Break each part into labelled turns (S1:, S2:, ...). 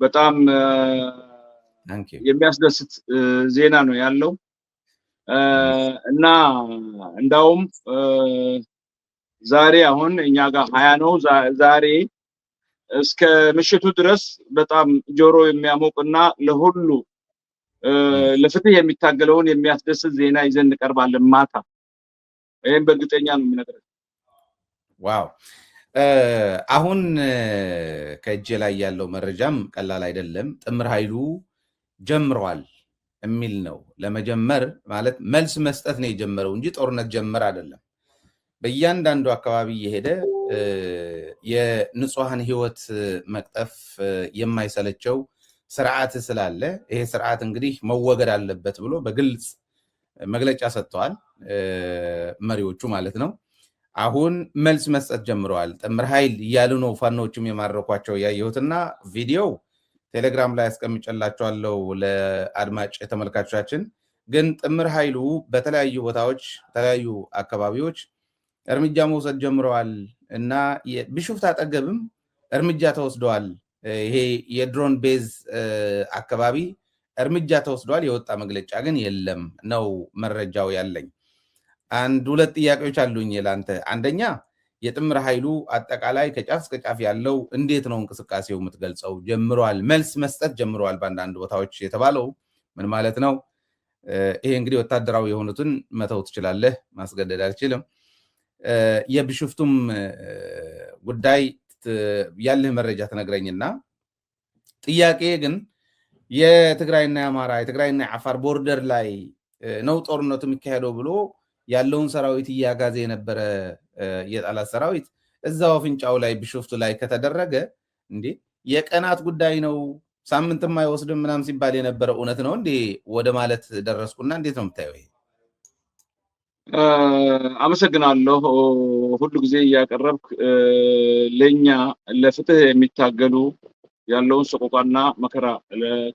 S1: በጣም የሚያስደስት ዜና ነው ያለው እና እንዳውም ዛሬ አሁን እኛ ጋር 20 ነው ዛሬ እስከ ምሽቱ ድረስ በጣም ጆሮ የሚያሞቅና ለሁሉ ለፍትህ የሚታገለውን የሚያስደስት ዜና ይዘን እንቀርባለን ማታ ይሄን በእርግጠኛ ነው የሚነግረው
S2: ዋው አሁን ከእጄ ላይ ያለው መረጃም ቀላል አይደለም ጥምር ኃይሉ ጀምሯል የሚል ነው ለመጀመር ማለት መልስ መስጠት ነው የጀመረው እንጂ ጦርነት ጀመር አይደለም በእያንዳንዱ አካባቢ የሄደ የንጹሃን ህይወት መቅጠፍ የማይሰለቸው ስርዓት ስላለ ይሄ ስርዓት እንግዲህ መወገድ አለበት ብሎ በግልጽ መግለጫ ሰጥተዋል መሪዎቹ ማለት ነው አሁን መልስ መስጠት ጀምረዋል ጥምር ኃይል እያሉ ነው ፋኖቹም የማረኳቸው ያየሁትና ቪዲዮ ቴሌግራም ላይ አስቀምጬላችኋለሁ ለአድማጭ ተመልካቾቻችን ግን ጥምር ኃይሉ በተለያዩ ቦታዎች በተለያዩ አካባቢዎች እርምጃ መውሰድ ጀምረዋል እና ቢሾፍቱ አጠገብም እርምጃ ተወስደዋል ይሄ የድሮን ቤዝ አካባቢ እርምጃ ተወስደዋል የወጣ መግለጫ ግን የለም ነው መረጃው ያለኝ አንድ ሁለት ጥያቄዎች አሉኝ ለአንተ አንደኛ የጥምር ኃይሉ አጠቃላይ ከጫፍ እስከ ጫፍ ያለው እንዴት ነው እንቅስቃሴው የምትገልጸው ጀምሯል መልስ መስጠት ጀምሯል በአንዳንድ ቦታዎች የተባለው ምን ማለት ነው ይሄ እንግዲህ ወታደራዊ የሆኑትን መተው ትችላለህ ማስገደድ አልችልም የቢሾፍቱም ጉዳይ ያለህ መረጃ ተነግረኝና ጥያቄ ግን የትግራይና የአማራ የትግራይና የአፋር ቦርደር ላይ ነው ጦርነቱ የሚካሄደው ብሎ ያለውን ሰራዊት እያጋዘ የነበረ የጣላት ሰራዊት እዛው አፍንጫው ላይ ቢሾፍቱ ላይ ከተደረገ እንዴ የቀናት ጉዳይ ነው ሳምንትም አይወስድም ምናም ሲባል የነበረ እውነት ነው እንዴ ወደ ማለት ደረስኩና እንዴት ነው የምታየው ይሄ
S1: አመሰግናለሁ ሁሉ ጊዜ ያቀረብክ ለኛ ለፍትህ የሚታገሉ ያለውን ሰቆቃና መከራ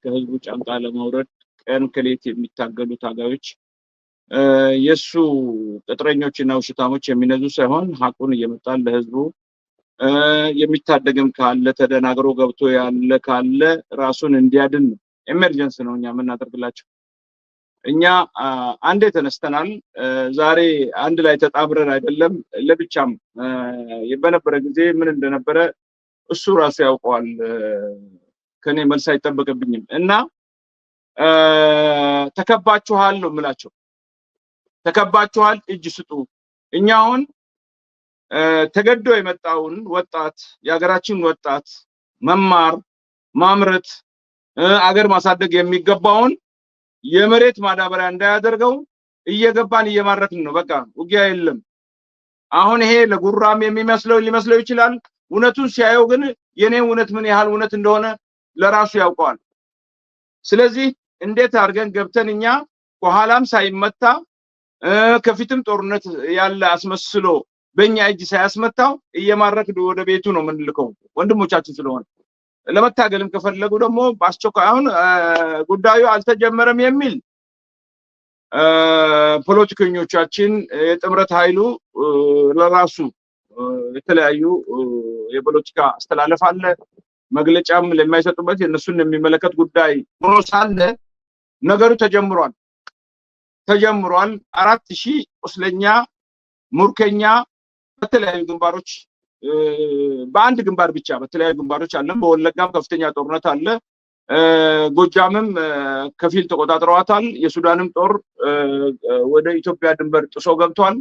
S1: ከህዝቡ ጫንቃ ለማውረድ ቀን ከሌት የሚታገሉ ታጋዮች የሱ ቅጥረኞችና ውሽታሞች የሚነዙ ሳይሆን ሐቁን እየመጣል ለህዝቡ የሚታደግም ካለ ተደናግሮ ገብቶ ያለ ካለ ራሱን እንዲያድን ኤመርጀንሲ ነው እኛ የምናደርግላቸው እኛ አንዴ ተነስተናል ዛሬ አንድ ላይ ተጣብረን አይደለም ለብቻም በነበረ ጊዜ ምን እንደነበረ እሱ ራሱ ያውቀዋል ከኔ መልስ አይጠበቅብኝም እና ተከባችኋል ነው የምላቸው ተከባችኋል እጅ ስጡ እኛውን ተገዶ የመጣውን ወጣት የሀገራችን ወጣት መማር ማምረት አገር ማሳደግ የሚገባውን የመሬት ማዳበሪያ እንዳያደርገው እየገባን እየማረክን ነው በቃ ውጊያ የለም አሁን ይሄ ለጉራም የሚመስለው ሊመስለው ይችላል እውነቱን ሲያየው ግን የኔ እውነት ምን ያህል እውነት እንደሆነ ለራሱ ያውቀዋል ስለዚህ እንዴት አድርገን ገብተን እኛ ከኋላም ሳይመታ ከፊትም ጦርነት ያለ አስመስሎ በእኛ እጅ ሳያስመታው እየማረክን ወደ ቤቱ ነው ምንልከው ወንድሞቻችን ስለሆነ ለመታገልም ከፈለጉ ደግሞ በአስቸኳይ አሁን ጉዳዩ አልተጀመረም የሚል ፖለቲከኞቻችን የጥምረት ኃይሉ ለራሱ የተለያዩ የፖለቲካ አስተላለፍ አለ መግለጫም ለማይሰጡበት የነሱን የሚመለከት ጉዳይ ሆኖ ሳለ ነገሩ ተጀምሯል 4000 ቁስለኛ ሙርከኛ በተለያዩ ግንባሮች በአንድ ግንባር ብቻ በተለያዩ ግንባሮች አለ በወለጋም ከፍተኛ ጦርነት አለ ጎጃምም ከፊል ተቆጣጥረዋታል የሱዳንም ጦር ወደ ኢትዮጵያ ድንበር ጥሶ ገብቷል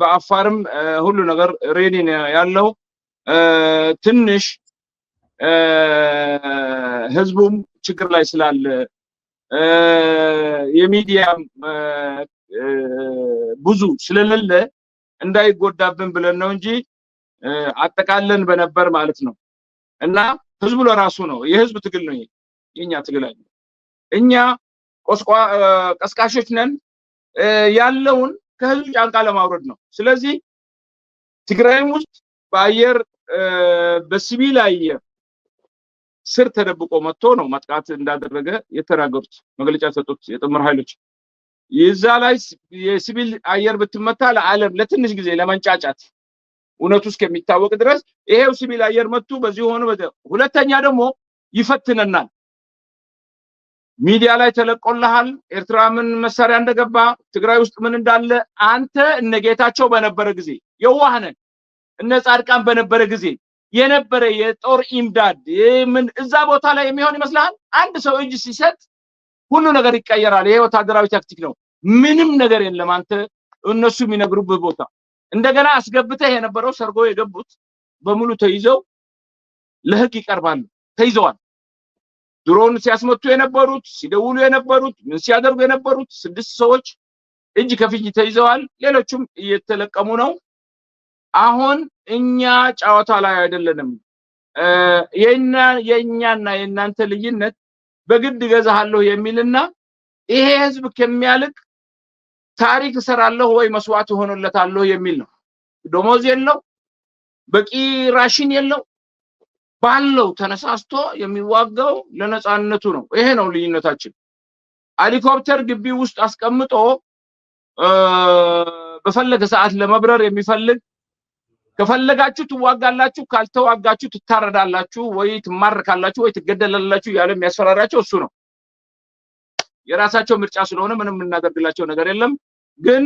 S1: በአፋርም ሁሉ ነገር ሬዲ ያለው ትንሽ ህዝቡም ችግር ላይ ስላለ የሚዲያ ብዙ ስለሌለ እንዳይጎዳብን ብለን ነው እንጂ አጠቃለን በነበር ማለት ነው እና ህዝቡ ለራሱ ነው የህዝብ ትግል ነው የኛ ትግል አይደለም እኛ ቀስቃሾች ነን ያለውን ከህዝብ ጫንቃ ለማውረድ ነው ስለዚህ ትግራይም ውስጥ በአየር በሲቪል አየር ስር ተደብቆ መጥቶ ነው ማጥቃት እንዳደረገ የተናገሩት መግለጫ ሰጡት የጥምር ኃይሎች ይዛ ላይ የሲቪል አየር ብትመታ ለዓለም ለትንሽ ጊዜ ለመንጫጫት እውነቱ እስከሚታወቅ ድረስ ይሄው ሲቪል አየር መጥቶ በዚህ ሆነ። ሁለተኛ ደግሞ ይፈትነናል። ሚዲያ ላይ ተለቆልሃል ኤርትራ ምን መሳሪያ እንደገባ ትግራይ ውስጥ ምን እንዳለ አንተ እነጌታቸው በነበረ ጊዜ የዋህነን እነ ጻድቃን በነበረ ጊዜ የነበረ የጦር ኢምዳድ ምን እዛ ቦታ ላይ የሚሆን ይመስላል። አንድ ሰው እጅ ሲሰጥ ሁሉ ነገር ይቀየራል። ይሄ ወታደራዊ ታክቲክ ነው። ምንም ነገር የለም። አንተ እነሱ የሚነግሩበት ቦታ እንደገና አስገብተህ የነበረው ሰርጎ የገቡት በሙሉ ተይዘው ለህግ ይቀርባሉ። ተይዘዋል። ድሮን ሲያስመቱ የነበሩት ሲደውሉ የነበሩት ምን ሲያደርጉ የነበሩት 6 ሰዎች እጅ ከፍንጅ ተይዘዋል። ሌሎችም እየተለቀሙ ነው። አሁን እኛ ጫዋታ ላይ አይደለንም። የኛና የናንተ ልዩነት በግድ ገዛሃለሁ የሚልና ይሄ ህዝብ ከሚያልቅ ታሪክ ሰራለሁ ወይ መስዋዕት ሆኖለታለሁ የሚል ነው። ደሞዝ የለው፣ በቂ ራሽን የለው፣ ባለው ተነሳስቶ የሚዋጋው ለነጻነቱ ነው። ይሄ ነው ልዩነታችን። ሄሊኮፕተር ግቢ ውስጥ አስቀምጦ በፈለገ ሰዓት ለመብረር የሚፈልግ ከፈለጋችሁ ትዋጋላችሁ፣ ካልተዋጋችሁ ትታረዳላችሁ ወይ ትማረካላችሁ ወይ ትገደላላችሁ ያለ የሚያስፈራራቸው እሱ ነው። የራሳቸው ምርጫ ስለሆነ ምንም እናደርግላቸው ነገር የለም። ግን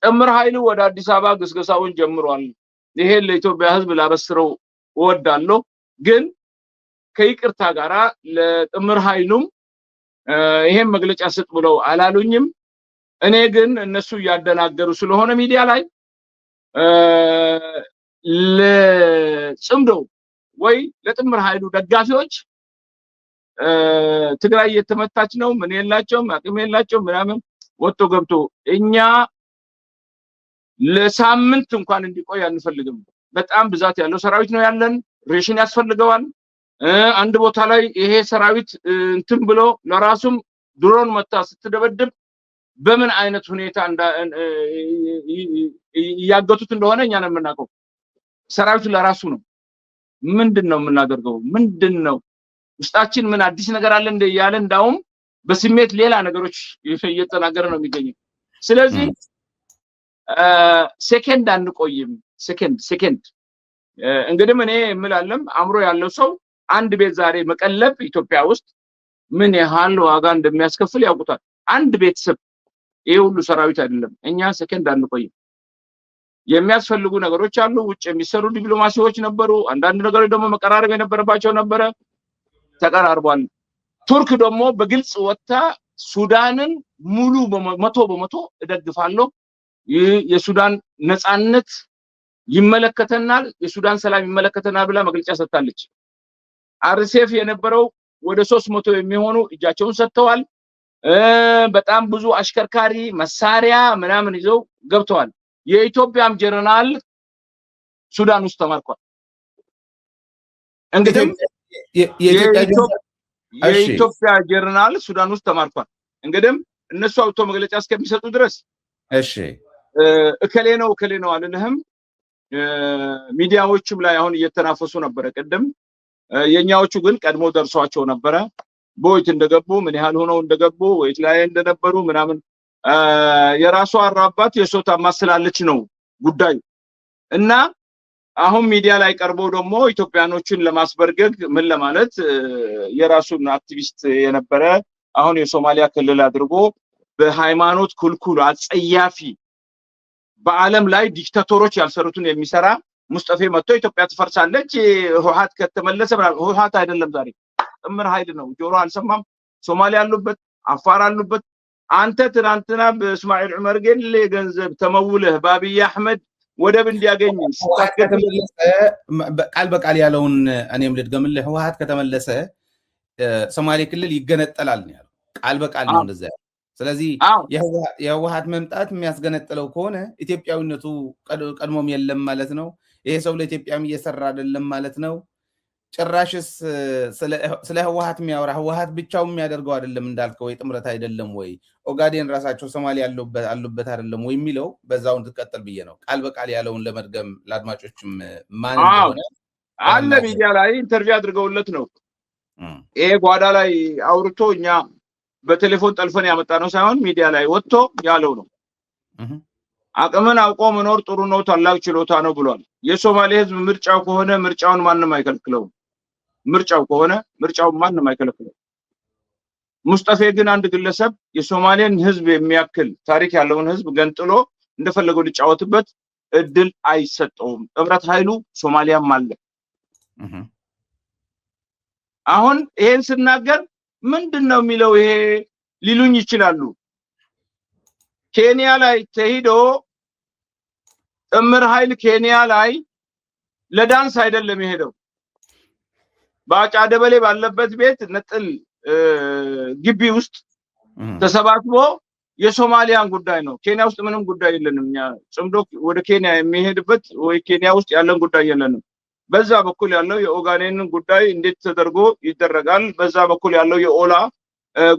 S1: ጥምር ኃይሉ ወደ አዲስ አበባ ግስገሳውን ጀምሯል። ይሄ ለኢትዮጵያ ህዝብ ላበስረው እወዳለሁ። ግን ከይቅርታ ጋራ ለጥምር ኃይሉም ይሄን መግለጫ ስጥ ብለው አላሉኝም። እኔ ግን እነሱ ያደናገሩ ስለሆነ ሚዲያ ላይ ለጽምዶ ወይ ለጥምር ኃይሉ ደጋፊዎች ትግራይ የተመታች ነው ምን የላቸውም አቅም የላቸውም ምናምን ወጥቶ ገብቶ እኛ ለሳምንት እንኳን እንዲቆይ አንፈልግም። በጣም ብዛት ያለው ሰራዊት ነው ያለን። ሬሽን ያስፈልገዋል። አንድ ቦታ ላይ ይሄ ሰራዊት እንትን ብሎ ለራሱም ድሮን መታ ስትደበድብ በምን አይነት ሁኔታ ያገቱት እንደሆነ እኛ ነን የምናውቀው። ሰራዊቱ ለራሱ ነው። ምንድነው የምናደርገው? ምንድነው ውስጣችን ምን አዲስ ነገር አለ እንደ ያለ እንዳውም በስሜት ሌላ ነገሮች እየተናገረ ነው የሚገኘው። ስለዚህ ሴከንድ አንቆይም። ሴከንድ እንግዲህ እኔ የምላለም አምሮ ያለው ሰው አንድ ቤት ዛሬ መቀለብ ኢትዮጵያ ውስጥ ምን ያህል ዋጋ እንደሚያስከፍል ያውቁታል። አንድ ቤተሰብ ይሄ ሁሉ ሰራዊት አይደለም። እኛ ሴከንድ አንቆይም። የሚያስፈልጉ ነገሮች አሉ። ውጭ የሚሰሩ ዲፕሎማሲዎች ነበሩ። አንዳንድ ነገሮች ደግሞ መቀራረብ የነበረባቸው ነበረ። ተቀራርቧል። ቱርክ ደግሞ በግልጽ ወጣ ሱዳንን ሙሉ 100% እደግፋለሁ፣ የሱዳን ነጻነት ይመለከተናል፣ የሱዳን ሰላም ይመለከተናል ብላ መግለጫ ሰጥታለች። አርሴፍ የነበረው ወደ 300 የሚሆኑ እጃቸውን ሰጥተዋል። በጣም ብዙ አሽከርካሪ መሳሪያ ምናምን ይዘው ገብተዋል። የኢትዮጵያም ጀነራል ሱዳን ውስጥ ተማርኳል። እንግዲህ የኢትዮጵያ ጀነራል ሱዳን ውስጥ ተማርኳል። እንግዲህ እነሱ አውቶ መግለጫ እስከሚሰጡ ድረስ እሺ እከሌ ነው አልልህም። ሚዲያዎችም ላይ አሁን እየተናፈሱ ነበረ ቅድም። የኛዎቹ ግን ቀድሞ ደርሷቸው ነበረ። ቦይት እንደገቡ ምን ያህል ሆነው እንደገቡ ወይት ላይ እንደነበሩ ምናምን የራሱ አራባት የሶታ ማስላለች ነው ጉዳዩ። እና አሁን ሚዲያ ላይ ቀርቦ ደግሞ ኢትዮጵያኖችን ለማስበርገግ ምን ለማለት የራሱን አክቲቪስት የነበረ አሁን የሶማሊያ ክልል አድርጎ በሃይማኖት ኩልኩል አጸያፊ በአለም ላይ ዲክታቶሮች ያልሰሩትን የሚሰራ ሙስጠፌ መጥቶ ኢትዮጵያ ትፈርሳለች ህወሓት ከተመለሰ ህወሓት አይደለም ዛሬ ጥምር ኃይል ነው። ጆሮ አልሰማም። ሶማሊያ አሉበት፣ አፋር አሉበት። አንተ ትናንትና በእስማኤል ዑመር ጌሌ ገንዘብ ተመውለህ በአብይ አህመድ ወደብ እንዲያገኝ
S2: ቃል በቃል ያለውን እኔም ልድገምልህ። ህወሓት ከተመለሰ ሶማሌ ክልል ይገነጠላል ነው ያለው። ቃል በቃል ነው እንደዛ ያለው። ስለዚህ የህወሓት መምጣት የሚያስገነጥለው ከሆነ ኢትዮጵያዊነቱ ቀድሞም የለም ማለት ነው። ይሄ ሰው ለኢትዮጵያም እየሰራ አይደለም ማለት ነው። ጭራሽስ ስለ ህወሓት የሚያወራ ህወሓት ብቻው የሚያደርገው አይደለም እንዳልከው የጥምረት አይደለም ወይ ኦጋዴን ራሳቸው ሶማሌ አሉበት አይደለም ወይ የሚለው በዛው እንድትቀጥል ብዬ ነው። ቃል በቃል ያለውን ለመድገም ለአድማጮችም ማን እንደሆነ
S1: አለ ሚዲያ ላይ ኢንተርቪው አድርገውለት ነው። ይሄ ጓዳ ላይ አውርቶ እኛ በቴሌፎን ጠልፈን ያመጣ ነው ሳይሆን ሚዲያ ላይ ወጥቶ ያለው ነው። አቅምን አውቆ መኖር ጥሩ ነው፣ ታላቅ ችሎታ ነው ብሏል። የሶማሌ ህዝብ ምርጫው ከሆነ ምርጫውን ማንንም አይከለክለውም። ምርጫው ከሆነ ምርጫውን ማንንም አይከለክለውም። ሙስጠፌ ግን አንድ ግለሰብ የሶማሌን ህዝብ የሚያክል ታሪክ ያለውን ህዝብ ገንጥሎ እንደፈለገው ሊጫወትበት እድል አይሰጠውም። ህብረት ኃይሉ ሶማሊያም አለ። አሁን ይሄን ስናገር ምንድነው የሚለው ይሄ ሊሉኝ ይችላሉ። ኬንያ ላይ ተሄዶ ጥምር ኃይል ኬንያ ላይ ለዳንስ አይደለም የሄደው። ባጫ ደበሌ ባለበት ቤት ነጥል ግቢ ውስጥ ተሰባስቦ የሶማሊያን ጉዳይ ነው። ኬንያ ውስጥ ምንም ጉዳይ የለንም። እኛ ጽምዶ ወደ ኬንያ የሚሄድበት ወይ ኬንያ ውስጥ ያለን ጉዳይ የለንም። በዛ በኩል ያለው የኦጋዴንን ጉዳይ እንዴት ተደርጎ ይደረጋል? በዛ በኩል ያለው የኦላ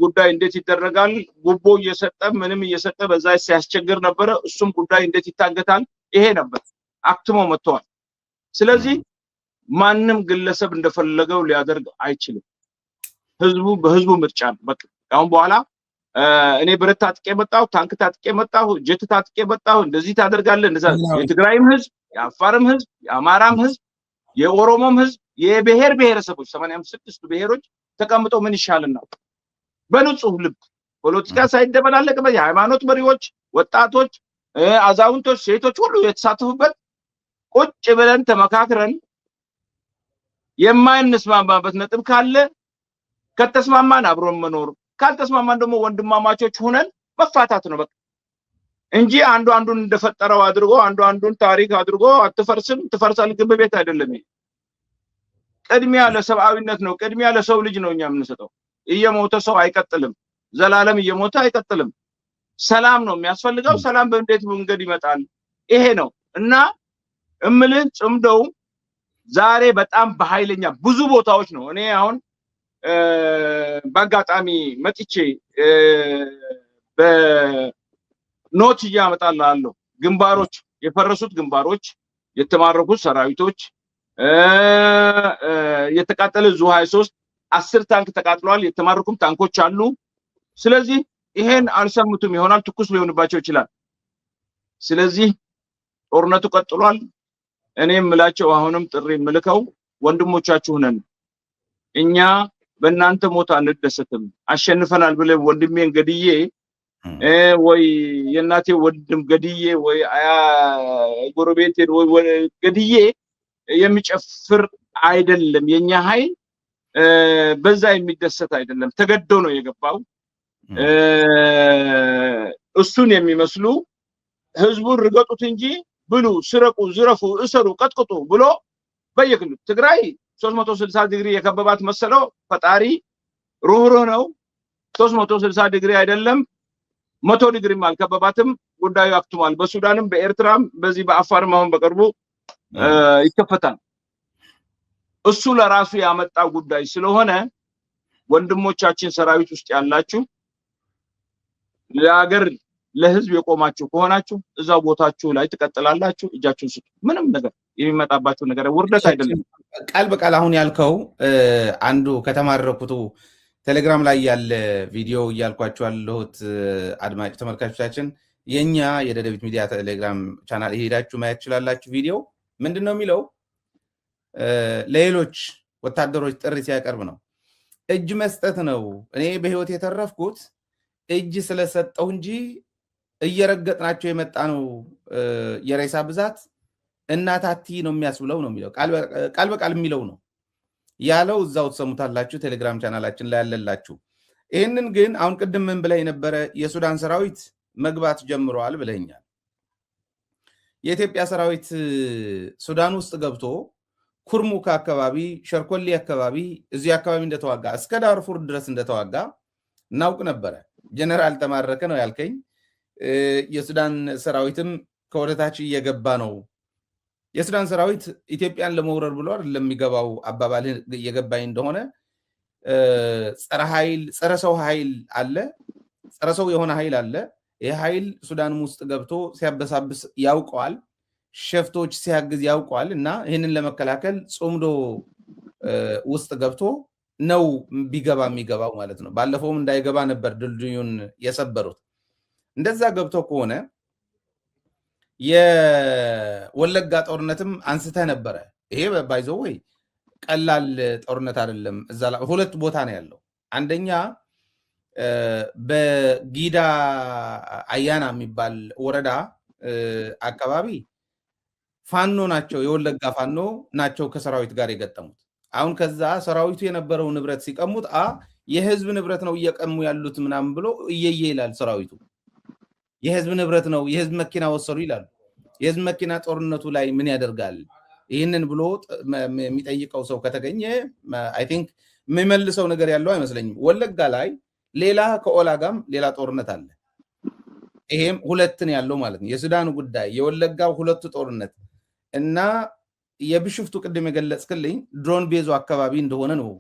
S1: ጉዳይ እንዴት ይደረጋል? ጉቦ እየሰጠ ምንም እየሰጠ በዛ ሲያስቸግር ነበረ። እሱም ጉዳይ እንዴት ይታገታል? ይሄ ነበር አክትሞ መጥተዋል። ስለዚህ ማንም ግለሰብ እንደፈለገው ሊያደርግ አይችልም። ህዝቡ በህዝቡ ምርጫ ነው። በቃ አሁን በኋላ እኔ ብረት ታጥቄ መጣሁ፣ ታንክ ታጥቄ መጣሁ፣ ጀት ታጥቄ መጣሁ፣ እንደዚህ ታደርጋለህ እንደዛ። የትግራይም ህዝብ፣ የአፋርም ህዝብ፣ የአማራም ህዝብ፣ የኦሮሞም ህዝብ፣ የብሔር ብሔረሰቦች 86 ብሔሮች ተቀምጠው ምን ይሻልና በንጹህ ልብ ፖለቲካ ሳይደበላለቅበት የሃይማኖት መሪዎች፣ ወጣቶች፣ አዛውንቶች፣ ሴቶች ሁሉ የተሳተፉበት ቁጭ ብለን ተመካክረን የማይንስማማበት ነጥብ ካለ ከተስማማን አብሮን መኖር፣ ካልተስማማን ደግሞ ወንድማማቾች ሆነን መፋታት ነው በቃ እንጂ አንዱ አንዱን እንደፈጠረው አድርጎ አንዱ አንዱን ታሪክ አድርጎ አትፈርስም ትፈርሳለህ ግብ ቤት አይደለም። ቅድሚያ ለሰብአዊነት ነው፣ ቅድሚያ ለሰው ልጅ ነው እኛ የምንሰጠው። እየሞተ ሰው አይቀጥልም፣ ዘላለም እየሞተ አይቀጥልም። ሰላም ነው የሚያስፈልገው። ሰላም በእንዴት መንገድ ይመጣል? ይሄ ነው እና እምልህ ጽምዶው ዛሬ በጣም በኃይለኛ ብዙ ቦታዎች ነው። እኔ አሁን በአጋጣሚ መጥቼ በኖት እያመጣልሃለሁ ግንባሮች፣ የፈረሱት ግንባሮች፣ የተማረኩት ሰራዊቶች፣ የተቃጠለ ዙ 23 10 ታንክ ተቃጥሏል። የተማረኩም ታንኮች አሉ። ስለዚህ ይሄን አልሰሙትም ይሆናል፣ ትኩስ ሊሆንባቸው ይችላል። ስለዚህ ጦርነቱ ቀጥሏል። እኔም ምላቸው አሁንም ጥሪ ምልከው ወንድሞቻችሁ ነን። እኛ በእናንተ ሞት አንደሰትም። አሸንፈናል ብለ ወንድሜን ገድዬ ወይ የእናቴ ወንድም ገድዬ ወይ አያ ጎረቤቴን ወይ ገድዬ የሚጨፍር አይደለም። የኛ ኃይል በዛ የሚደሰት አይደለም። ተገዶ ነው የገባው። እሱን የሚመስሉ ህዝቡን ርገጡት እንጂ ብሉ፣ ስረቁ፣ ዝረፉ፣ እሰሩ፣ ቀጥቅጡ ብሎ በየክልሉ ትግራይ 360 ዲግሪ የከበባት መሰለው። ፈጣሪ ሩህሩህ ነው። 360 ዲግሪ አይደለም 100 ዲግሪም አልከበባትም። ጉዳዩ አክትሟል። በሱዳንም በኤርትራም በዚህ በአፋርም አሁን በቅርቡ ይከፈታል። እሱ ለራሱ ያመጣው ጉዳይ ስለሆነ ወንድሞቻችን ሰራዊት ውስጥ ያላችሁ ለሀገር ለህዝብ የቆማችሁ ከሆናችሁ እዛው ቦታችሁ ላይ ትቀጥላላችሁ። እጃችሁን ስጡ። ምንም ነገር የሚመጣባችሁ ነገር ውርደት አይደለም።
S2: ቃል በቃል አሁን ያልከው አንዱ ከተማረኩት ቴሌግራም ላይ ያለ ቪዲዮ እያልኳችሁ ያለሁት አድማጭ ተመልካቾቻችን የኛ የደደቢት ሚዲያ ቴሌግራም ቻናል ሄዳችሁ ማየት ትችላላችሁ። ቪዲዮ ምንድነው የሚለው? ለሌሎች ወታደሮች ጥሪ ሲያቀርብ ነው። እጅ መስጠት ነው። እኔ በህይወት የተረፍኩት እጅ ስለሰጠው እንጂ እየረገጥናቸው የመጣ ነው የሬሳ ብዛት እናታቲ ነው የሚያስብለው ነው የሚለው። ቃል በቃል የሚለው ነው ያለው። እዛው ተሰሙታላችሁ፣ ቴሌግራም ቻናላችን ላይ ያለላችሁ። ይህንን ግን አሁን ቅድም ምን ብለህ የነበረ የሱዳን ሰራዊት መግባት ጀምረዋል ብለኛል። የኢትዮጵያ ሰራዊት ሱዳን ውስጥ ገብቶ ኩርሙክ አካባቢ፣ ሸርኮሌ አካባቢ፣ እዚህ አካባቢ እንደተዋጋ እስከ ዳርፉር ድረስ እንደተዋጋ እናውቅ ነበረ። ጀነራል ተማረከ ነው ያልከኝ። የሱዳን ሰራዊትም ከወደታች እየገባ ነው። የሱዳን ሰራዊት ኢትዮጵያን ለመውረር ብሎ ለሚገባው አባባል እየገባኝ እንደሆነ ጸረ ኃይል ጸረ ሰው ኃይል አለ፣ ጸረ ሰው የሆነ ኃይል አለ። ይህ ኃይል ሱዳንም ውስጥ ገብቶ ሲያበሳብስ ያውቀዋል፣ ሸፍቶች ሲያግዝ ያውቀዋል። እና ይህንን ለመከላከል ጽምዶ ውስጥ ገብቶ ነው ቢገባ የሚገባው ማለት ነው። ባለፈውም እንዳይገባ ነበር ድልድዩን የሰበሩት። እንደዛ ገብቶ ከሆነ የወለጋ ጦርነትም አንስተ ነበረ። ይሄ ባይዘው ወይ ቀላል ጦርነት አይደለም። እዛ ሁለት ቦታ ነው ያለው። አንደኛ በጊዳ አያና የሚባል ወረዳ አካባቢ ፋኖ ናቸው፣ የወለጋ ፋኖ ናቸው ከሰራዊት ጋር የገጠሙት። አሁን ከዛ ሰራዊቱ የነበረው ንብረት ሲቀሙት የህዝብ ንብረት ነው እየቀሙ ያሉት ምናምን ብሎ እየየ ይላል ሰራዊቱ። የህዝብ ንብረት ነው፣ የህዝብ መኪና ወሰዱ ይላሉ። የህዝብ መኪና ጦርነቱ ላይ ምን ያደርጋል? ይህንን ብሎ የሚጠይቀው ሰው ከተገኘ አይ ቲንክ የሚመልሰው ነገር ያለው አይመስለኝም። ወለጋ ላይ ሌላ ከኦላ ጋም ሌላ ጦርነት አለ። ይሄም ሁለትን ያለው ማለት ነው። የሱዳኑ ጉዳይ የወለጋው ሁለቱ ጦርነት እና የቢሾፍቱ ቅድም የገለጽክልኝ ድሮን ቤዞ አካባቢ እንደሆነ ነው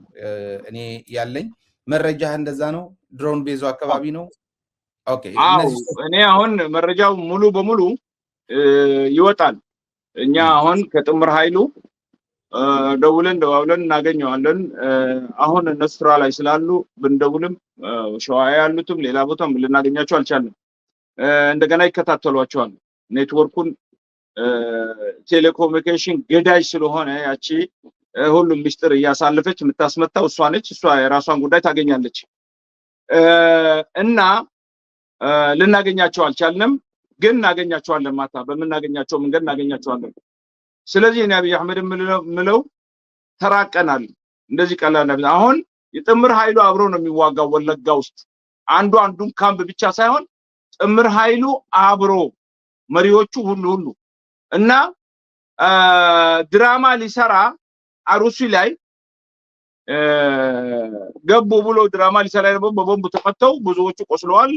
S2: እኔ ያለኝ መረጃ። እንደዛ ነው፣ ድሮን ቤዞ አካባቢ ነው። ኦኬ፣
S1: እኔ አሁን መረጃው ሙሉ በሙሉ ይወጣል። እኛ አሁን ከጥምር ኃይሉ ደውለን እናገኘዋለን። አሁን እነሱ ስራ ላይ ስላሉ ብንደውልም ሸዋ ያሉትም ሌላ ቦታም ልናገኛቸው አልቻለም። እንደገና ይከታተሏቸዋል። ኔትወርኩን ቴሌኮሙኒኬሽን ገዳይ ስለሆነ ያቺ ሁሉም ምስጢር እያሳለፈች የምታስመታው እሷ ነች። እሷ የራሷን ጉዳይ ታገኛለች እና ልናገኛቸው አልቻልንም፣ ግን እናገኛቸዋለን። ማታ በምናገኛቸው መንገድ እናገኛቸዋለን። ስለዚህ እኔ አብይ አህመድ ምለው ተራቀናል። እንደዚህ ቀላል ነው። አሁን የጥምር ኃይሉ አብሮ ነው የሚዋጋው ወለጋ ውስጥ አንዱን ካምፕ ብቻ ሳይሆን ጥምር ኃይሉ አብሮ መሪዎቹ ሁሉ እና ድራማ ሊሰራ አሩሲ ላይ ገቡ ብሎ ድራማ ሊሰራ በቦምብ ተመተው ብዙዎቹ ቆስለዋል፣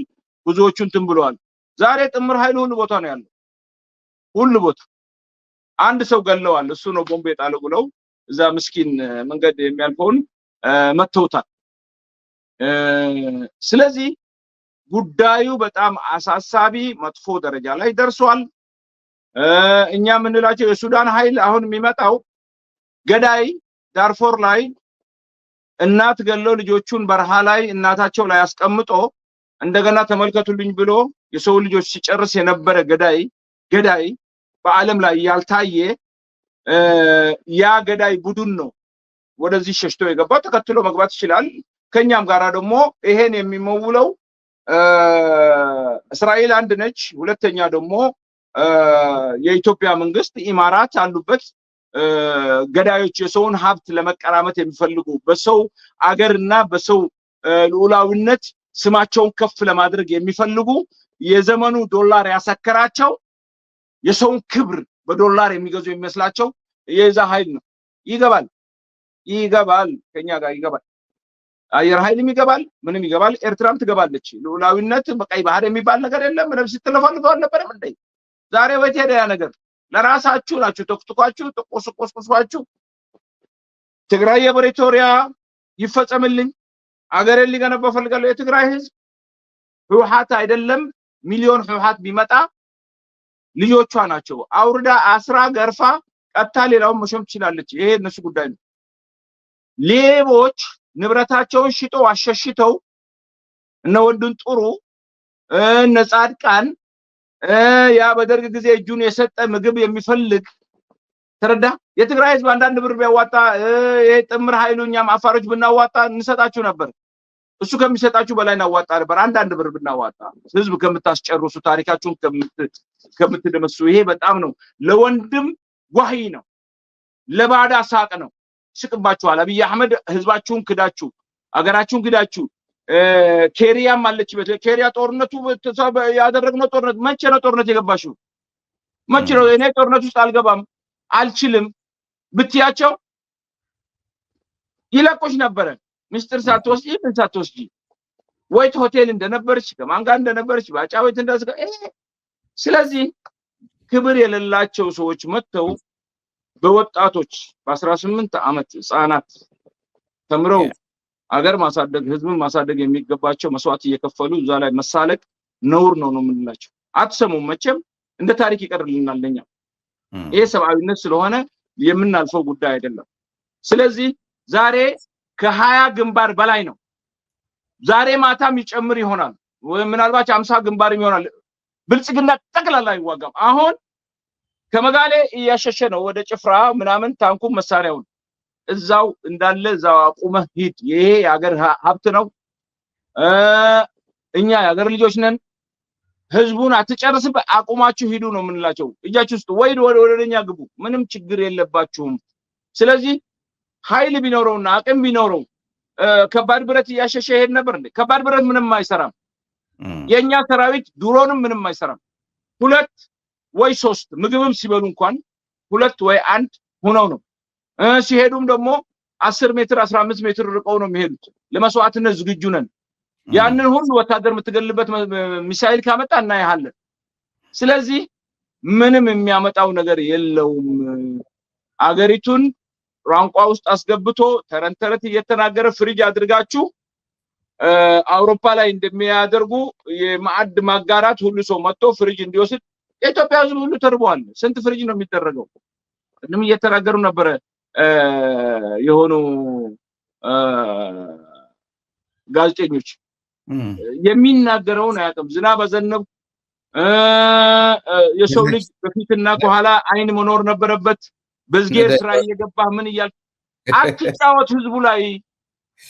S1: ብዙዎቹ እንትን ብለዋል። ዛሬ ጥምር ኃይሉ ሁሉ ቦታ ነው ያለው። ሁሉ ቦታ አንድ ሰው ገለዋል። እሱ ነው ቦምብ የጣለው ብለው እዛ ምስኪን መንገድ የሚያልፈውን መተውታል። ስለዚህ ጉዳዩ በጣም አሳሳቢ መጥፎ ደረጃ ላይ ደርሷል። እኛ የምንላቸው የሱዳን ኃይል አሁን የሚመጣው ገዳይ ዳርፎር ላይ እናት ገለው ልጆቹን በረሃ ላይ እናታቸው ላይ አስቀምጦ እንደገና ተመልከቱልኝ ብሎ የሰው ልጆች ሲጨርስ የነበረ ገዳይ በዓለም ላይ ያልታየ ያ ገዳይ ቡድን ነው ወደዚህ ሸሽቶ የገባው። ተከትሎ መግባት ይችላል። ከኛም ጋራ ደግሞ ይሄን የሚመውለው እስራኤል አንድ ነች። ሁለተኛ ደግሞ የኢትዮጵያ መንግስት ኢማራት አሉበት። ገዳዮች የሰውን ሀብት ለመቀራመት የሚፈልጉ በሰው አገርና በሰው ልዑላዊነት ስማቸውን ከፍ ለማድረግ የሚፈልጉ የዘመኑ ዶላር ያሰከራቸው የሰውን ክብር በዶላር የሚገዙ የሚመስላቸው የዛ ኃይል ነው። ይገባል፣ ከኛ ጋር ይገባል። አየር ኃይልም ይገባል፣ ምንም ይገባል። ኤርትራም ትገባለች። ልዑላዊነት በቀይ ባህር የሚባል ነገር የለም። ምንም ስትለፈልፈው አልነበረም እንዴ? ዛሬ ወት ሄደ ያ ነገር? ለራሳችሁ ናችሁ ተኩስኳችሁ ተቆስቋችሁ። ትግራይ የፕሪቶሪያ ይፈጸምልኝ፣ አገሬን ሊገነባ ፈልጋለሁ። የትግራይ ህዝብ ህወሓት አይደለም ሚሊዮን ህወሓት ቢመጣ ልጆቿ ናቸው። አውርዳ አስራ ገርፋ ቀጥታ ሌላውን መሾም ትችላለች። ይሄ እነሱ ጉዳይ ነው። ሌቦች ንብረታቸውን ሽጠው አሸሽተው እነ ወንዱን ጥሩ እነ ጻድቃን ያ በደርግ ጊዜ እጁን የሰጠ ምግብ የሚፈልግ ተረዳ። የትግራይ ህዝብ አንዳንድ ብር ቢያዋጣ ይሄ ጥምር ኃይሉ እኛም አፋሮች ብናዋጣ እንሰጣችሁ ነበር። እሱ ከሚሰጣችሁ በላይ እናዋጣ ነበር። አንዳንድ ብር ብናዋጣ ህዝብ ከምታስጨርሱ ታሪካችሁን ከምትደመሱ። ይሄ በጣም ነው ለወንድም ዋህይ ነው፣ ለባዳ ሳቅ ነው። ሽቅባችኋል። አብይ አህመድ ህዝባችሁን ክዳችሁ አገራችሁን ክዳችሁ ኬሪያም አለችበት። ኬሪያ ጦርነቱ ያደረግነው ጦርነት መቼ ነው ጦርነት የገባሽው? መቼ ነው? እኔ ጦርነት ውስጥ አልገባም አልችልም ብትያቸው ይለቆሽ ነበረ። ሚስጥር ሳትወስጂ ምን ሳትወስጂ ወይት ሆቴል እንደነበርሽ ከማን ጋር እንደነበርሽ ባጫወት እንደዚህ። ስለዚህ ክብር የሌላቸው ሰዎች መተው በወጣቶች በ18 ዓመት ህፃናት ተምረው አገር ማሳደግ ህዝብን ማሳደግ የሚገባቸው መስዋዕት እየከፈሉ እዛ ላይ መሳለቅ ነውር ነው የምንላቸው። አትሰሙም መቼም እንደ ታሪክ ይቀርልናል ለኛ። ይሄ ሰብአዊነት ስለሆነ የምናልፈው ጉዳይ አይደለም። ስለዚህ ዛሬ ከ20 ግንባር በላይ ነው። ዛሬ ማታም ይጨምር ይሆናል ወይ ምናልባት 50 ግንባር ይሆናል። ብልጽግና ጠቅላላ ይዋጋም። አሁን ከመጋሌ እያሸሸ ነው ወደ ጭፍራ ምናምን ታንኩ መሳሪያውን እዛው እንዳለ እዛው አቁመህ ሂድ። ይሄ የሀገር ሀብት ነው። እኛ የሀገር ልጆች ነን። ህዝቡን አትጨርስብ፣ አቁማችሁ ሂዱ ነው የምንላቸው። እጃችሁ ውስጥ ወደኛ ግቡ፣ ምንም ችግር የለባችሁም። ስለዚህ ኃይል ቢኖረውና አቅም ቢኖረው ከባድ ብረት እያሸሸ ሄድ ነበር እንዴ? ከባድ ብረት ምንም አይሰራም። የኛ ሰራዊት ድሮንም ምንም አይሰራም። 2 ወይ 3 ምግብም ሲበሉ እንኳን 2 ወይ 1 ሆነው ነው ሲሄዱም ደግሞ 10 ሜትር 15 ሜትር ርቀው ነው የሚሄዱት። ለመስዋዕትነት ዝግጁ ነን። ያንን ሁሉ ወታደር የምትገልበት ሚሳኤል ካመጣ እናያለን። ስለዚህ ምንም የሚያመጣው ነገር የለውም። አገሪቱን ራንቋ ውስጥ አስገብቶ ተረንተረት እየተናገረ ፍሪጅ አድርጋችሁ አውሮፓ ላይ እንደሚያደርጉ የማዕድ ማጋራት ሁሉ ሰው መጥቶ ፍሪጅ እንዲወስድ የኢትዮጵያ ህዝብ ሁሉ ተርቧል። ስንት ፍሪጅ ነው የሚደረገው? ምንም እየተናገሩ ነበር የሆኑ ጋዜጠኞች። የሚናገረውን አያውቅም። ዝናብ አዘነብ የሰው ልጅ በፊትና ከኋላ አይን መኖር ነበረበት። በዝጌር ስራ እየገባ ምን ይያል አትጫወት ህዝቡ ላይ።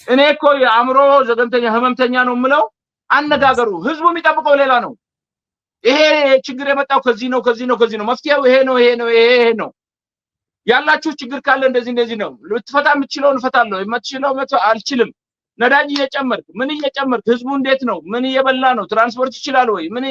S1: እኔ እኮ የአእምሮ ዘገምተኛ ህመምተኛ ነው የምለው አነጋገሩ። ህዝቡ የሚጠብቀው ሌላ ነው። ይሄ ችግር የመጣው ከዚህ ነው። መፍትሄው ይሄ ነው። ያላችሁ ችግር ካለ እንደዚህ ነው። ልትፈታ የምትችለውን እፈታለሁ፣ የማትችለው አልችልም። ነዳጅ እየጨመርክ ምን እየጨመርክ ህዝቡ እንዴት ነው? ምን እየበላ ነው? ትራንስፖርት ይችላል ወይ? ምን